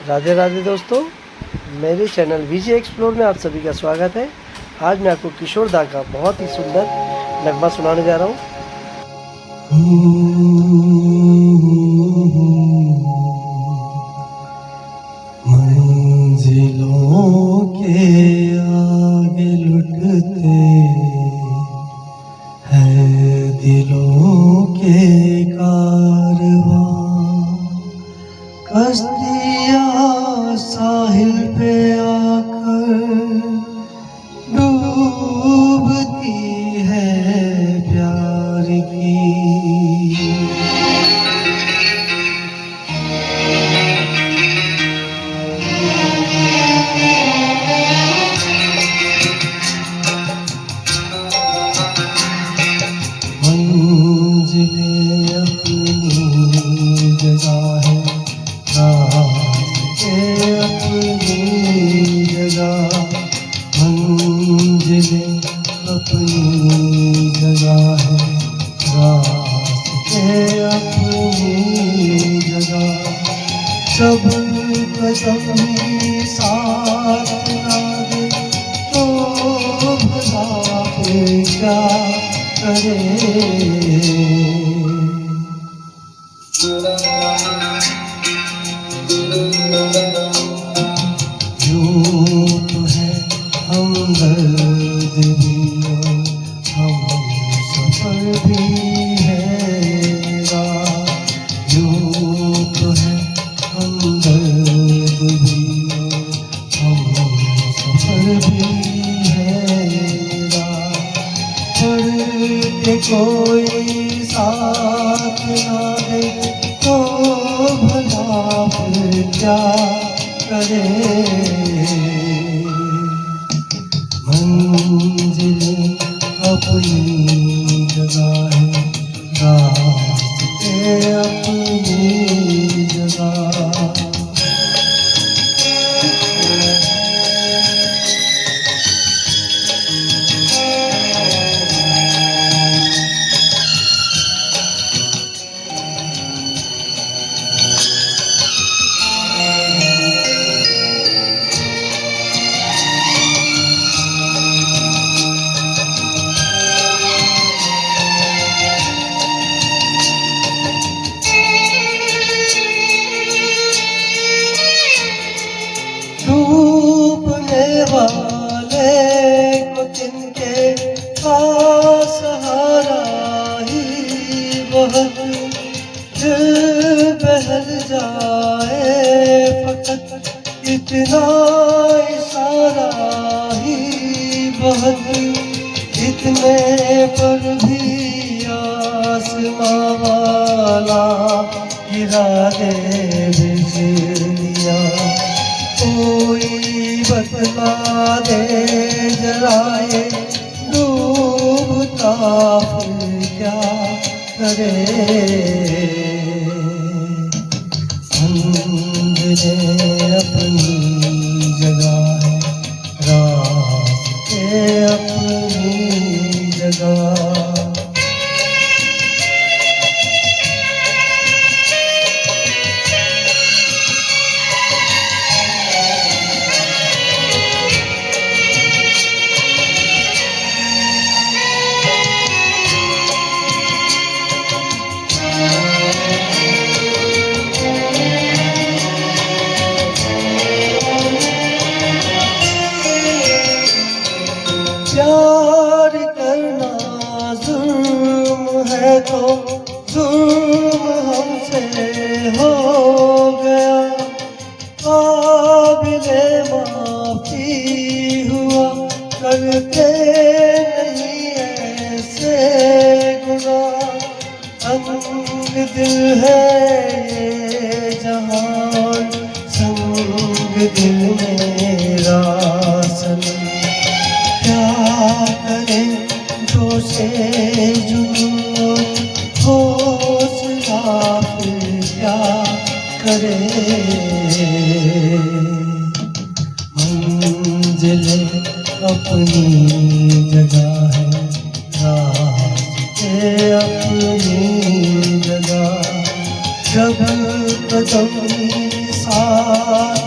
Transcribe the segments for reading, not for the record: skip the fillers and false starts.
राधे राधे दोस्तों, मेरे चैनल विजय एक्सप्लोर में आप सभी का स्वागत है। आज मैं आपको किशोर दा का बहुत ही सुंदर नगमा सुनाने जा रहा हूँ। मंजिलों के आगे लुटते हैं दिलों के कारवां, कश्तियाँ साहिल पे आकर डूबती है प्यार की। मंजिलें अपनी जगह है, रास्ते अपनी जगह। मंजिलें अपनी जगह है, रास्ते अपनी जगह। सब कदम ही साथ ना दे तो भला फिर क्या करे। यूं तो है हमदर्द भी और हम सफर भी है मेरा। यूं तो है हमदर्द भी और हम सफर भी है मेरा। पढ़ के कोई साथ ना दे तो भला फिर क्या करे। मंजिलें अपनी जगह है, रास्ते अपनी जगह। डूबने वाले को जिनके पास सहारा ही बहुत दिल बहल जाए, फकत इतना इशारा ही बहुत। इतने पर भी आसमां वाला गिरा दे बिजलियाँ। कोई बतला दे जरा ये डूबता फिर क्या करे। मंजिलें अपनी जगह है, रास्ते अपनी जगह। प्यार करना जुर्म है तो जुर्म हमसे हो गया। काबिले माफी हुआ करते नहीं ऐसे गुनाह। संग दिल है ये जहान, संग दिल मेरा सनम। क्या करे जो से जुनून हौसला फिर क्या करे। मंजिलें अपनी जगह है, रास्ते अपनी जगह। जब कदम साथ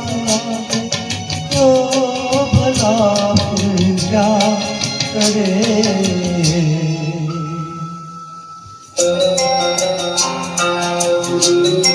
રે